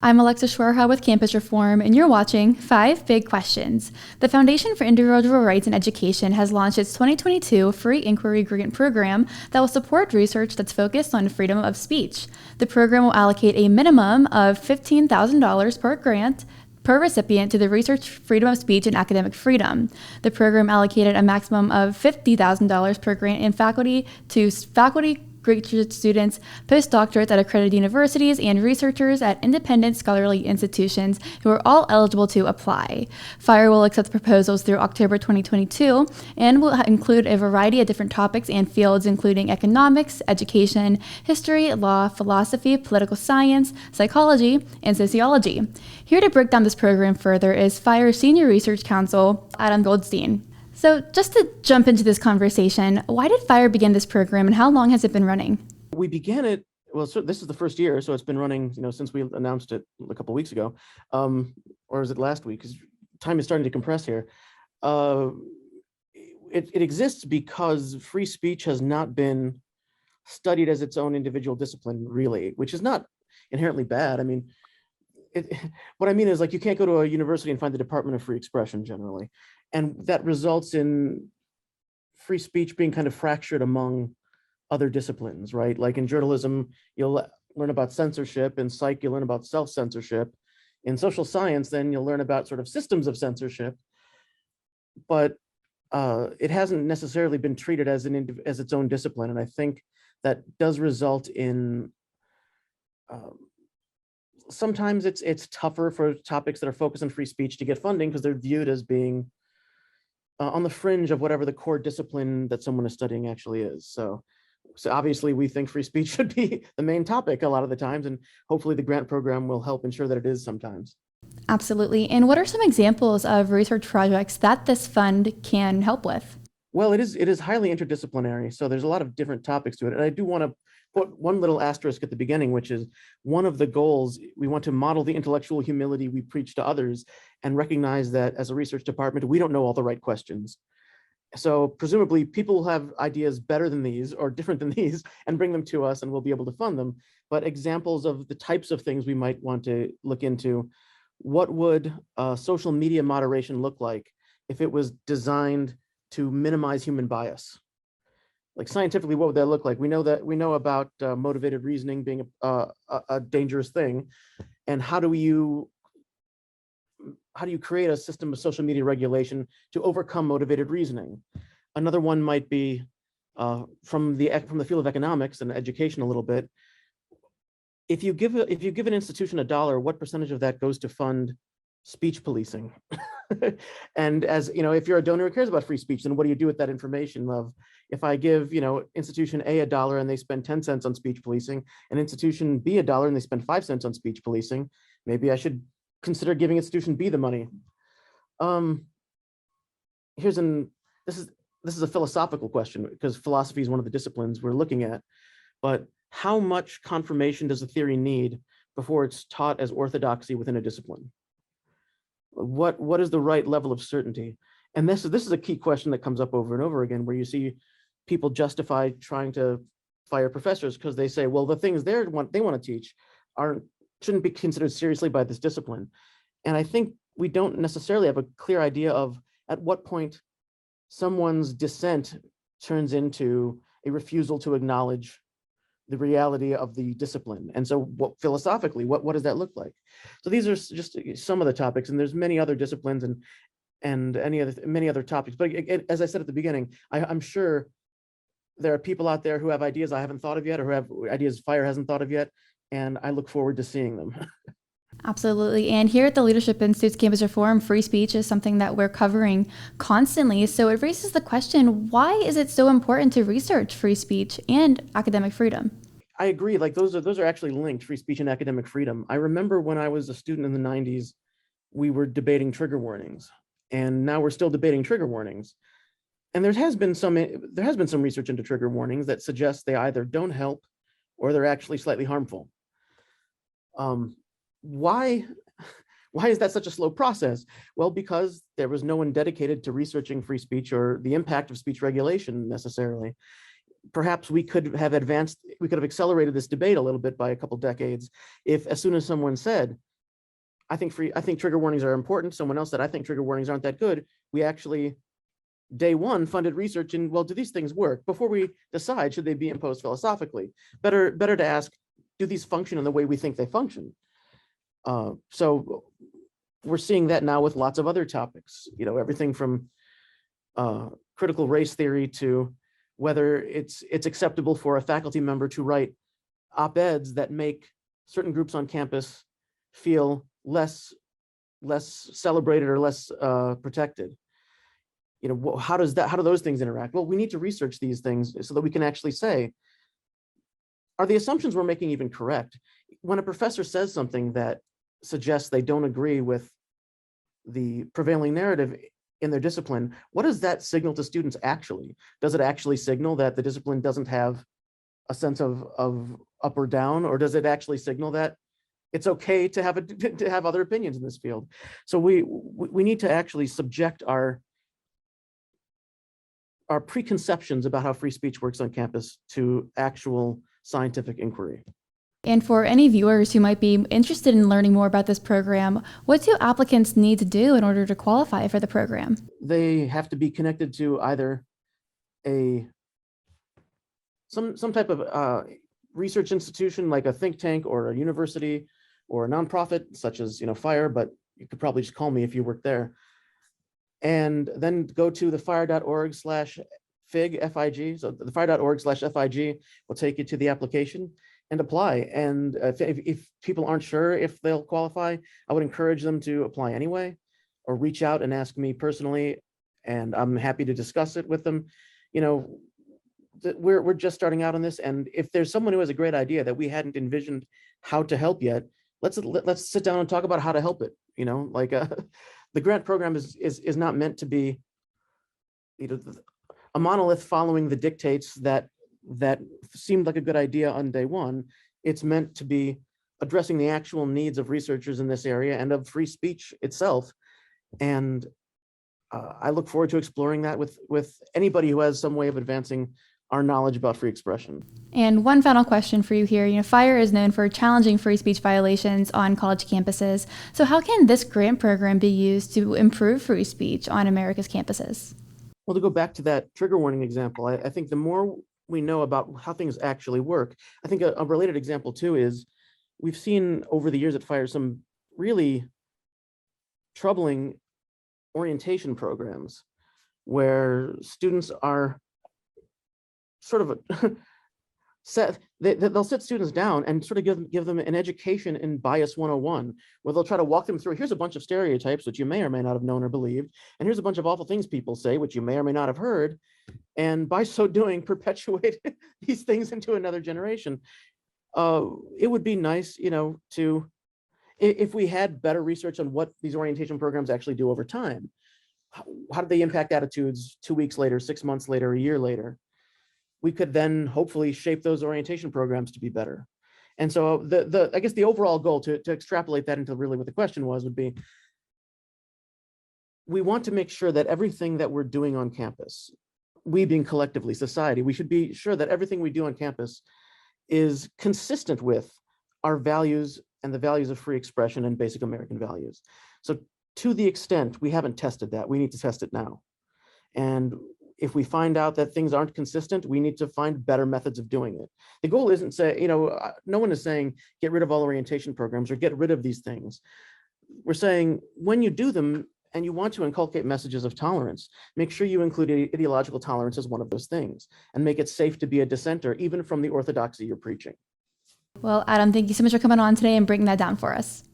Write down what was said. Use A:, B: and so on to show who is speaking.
A: I'm Alexa Schwerha with Campus Reform, and you're watching 5 Big Questions. The Foundation for Individual Rights in Education has launched its 2022 Free Inquiry Grant Program that will support research that's focused on freedom of speech. The program will allocate a minimum of $15,000 per grant per recipient to the research freedom of speech and academic freedom. The program allocated a maximum of $50,000 per grant in faculty, graduate students, postdoctorates at accredited universities, and researchers at independent scholarly institutions who are all eligible to apply. FIRE will accept proposals through October 2022 and will include a variety of different topics and fields, including economics, education, history, law, philosophy, political science, psychology, and sociology. Here to break down this program further is FIRE Senior Research Counsel, Adam Goldstein. So just to jump into this conversation, why did FIRE begin this program and how long has it been running?
B: We began it, so this is the first year, so it's been running, since we announced it a couple of weeks ago, or is it last week? Because time is starting to compress here. It exists because free speech has not been studied as its own individual discipline, really, which is not inherently bad. I mean, what I mean is, like, you can't go to a university and find the Department of Free Expression generally. And that results in free speech being kind of fractured among other disciplines, right? Like in journalism, you'll learn about censorship. In psych, you'll learn about self-censorship. In social science, then you'll learn about sort of systems of censorship. But it hasn't necessarily been treated as its own discipline. And I think that does result in sometimes it's tougher for topics that are focused on free speech to get funding because they're viewed as being on the fringe of whatever the core discipline that someone is studying actually is. So obviously we think free speech should be the main topic a lot of the times, and hopefully the grant program will help ensure that it is sometimes.
A: Absolutely. And what are some examples of research projects that this fund can help with?
B: Well, it is highly interdisciplinary, so there's a lot of different topics to it. And I do want to put one little asterisk at the beginning, which is one of the goals. We want to model the intellectual humility we preach to others and recognize that as a research department, we don't know all the right questions. So presumably people have ideas better than these or different than these and bring them to us and we'll be able to fund them. But examples of the types of things we might want to look into: what would social media moderation look like if it was designed to minimize human bias? Like, scientifically, what would that look like? We know about motivated reasoning being a dangerous thing, and how do you create a system of social media regulation to overcome motivated reasoning? Another one might be from the field of economics and education a little bit. If you give an institution $1, what percentage of that goes to fund speech policing? And as you know, if you're a donor who cares about free speech, then what do you do with that information? If I give institution A $1 and they spend 10 cents on speech policing, and institution B $1 and they spend 5 cents on speech policing, maybe I should consider giving institution B the money. This is a philosophical question, because philosophy is one of the disciplines we're looking at. But how much confirmation does a theory need before it's taught as orthodoxy within a discipline? What is the right level of certainty? And this is a key question that comes up over and over again, where you see people justify trying to fire professors because they say, well, the things they want to teach shouldn't be considered seriously by this discipline. And I think we don't necessarily have a clear idea of at what point someone's dissent turns into a refusal to acknowledge the reality of the discipline. And so philosophically, what does that look like? So these are just some of the topics, and there's many other disciplines and many other topics. But as I said at the beginning, I'm sure there are people out there who have ideas I haven't thought of yet, or who have ideas FIRE hasn't thought of yet, and I look forward to seeing them.
A: Absolutely. And here at the Leadership Institute's Campus Reform, free speech is something that we're covering constantly. So it raises the question, why is it so important to research free speech and academic freedom?
B: I agree. Like, those are actually linked, free speech and academic freedom. I remember when I was a student in the 90s, we were debating trigger warnings, and now we're still debating trigger warnings. And there has been some research into trigger warnings that suggests they either don't help or they're actually slightly harmful. Why is that such a slow process? Well, because there was no one dedicated to researching free speech or the impact of speech regulation necessarily. Perhaps we could have accelerated this debate a little bit by a couple decades if, as soon as someone said, I think trigger warnings are important. Someone else said, I think trigger warnings aren't that good. We actually, day one, funded research in, well, do these things work? Before we decide, should they be imposed philosophically? Better to ask, do these function in the way we think they function? So we're seeing that now with lots of other topics, everything from critical race theory to whether it's acceptable for a faculty member to write op-eds that make certain groups on campus feel less celebrated or less protected. How do those things interact? Well, we need to research these things so that we can actually say, are the assumptions we're making even correct? When a professor says something that suggests they don't agree with the prevailing narrative in their discipline, what does that signal to students actually? Does it actually signal that the discipline doesn't have a sense of up or down, or does it actually signal that it's okay to have other opinions in this field? So we need to actually subject our preconceptions about how free speech works on campus to actual scientific inquiry.
A: And for any viewers who might be interested in learning more about this program, what do applicants need to do in order to qualify for the program?
B: They have to be connected to either some type of research institution, like a think tank or a university or a nonprofit, such as FIRE, but you could probably just call me if you work there. And then go to the fire.org/FIG, FIG. So the fire.org/FIG will take you to the application and apply. And if people aren't sure if they'll qualify, I would encourage them to apply anyway, or reach out and ask me personally, and I'm happy to discuss it with them. We're just starting out on this, and if there's someone who has a great idea that we hadn't envisioned how to help yet, let's sit down and talk about how to help it. The grant program is not meant to be a monolith following the dictates that seemed like a good idea on day one. It's meant to be addressing the actual needs of researchers in this area and of free speech itself. And I look forward to exploring that with anybody who has some way of advancing our knowledge about free expression.
A: And one final question for you here. FIRE is known for challenging free speech violations on college campuses. So how can this grant program be used to improve free speech on America's campuses?
B: Well, to go back to that trigger warning example, I think the more we know about how things actually work, I think a related example too is we've seen over the years at FIRE some really troubling orientation programs where students are sort of they'll sit students down and sort of give them an education in bias 101, where they'll try to walk them through, here's a bunch of stereotypes which you may or may not have known or believed, and here's a bunch of awful things people say which you may or may not have heard, and by so doing perpetuate these things into another generation. It would be nice, if we had better research on what these orientation programs actually do over time. How do they impact attitudes 2 weeks later, 6 months later, a year later? We could then hopefully shape those orientation programs to be better. And so I guess the overall goal, to extrapolate that into really what the question would be, we want to make sure that everything that we're doing on campus, we being collectively society, we should be sure that everything we do on campus is consistent with our values and the values of free expression and basic American values. So to the extent we haven't tested that, we need to test it now. And if we find out that things aren't consistent, we need to find better methods of doing it. The goal isn't no one is saying get rid of all orientation programs or get rid of these things. We're saying when you do them and you want to inculcate messages of tolerance, make sure you include ideological tolerance as one of those things and make it safe to be a dissenter, even from the orthodoxy you're preaching.
A: Well, Adam, thank you so much for coming on today and breaking that down for us.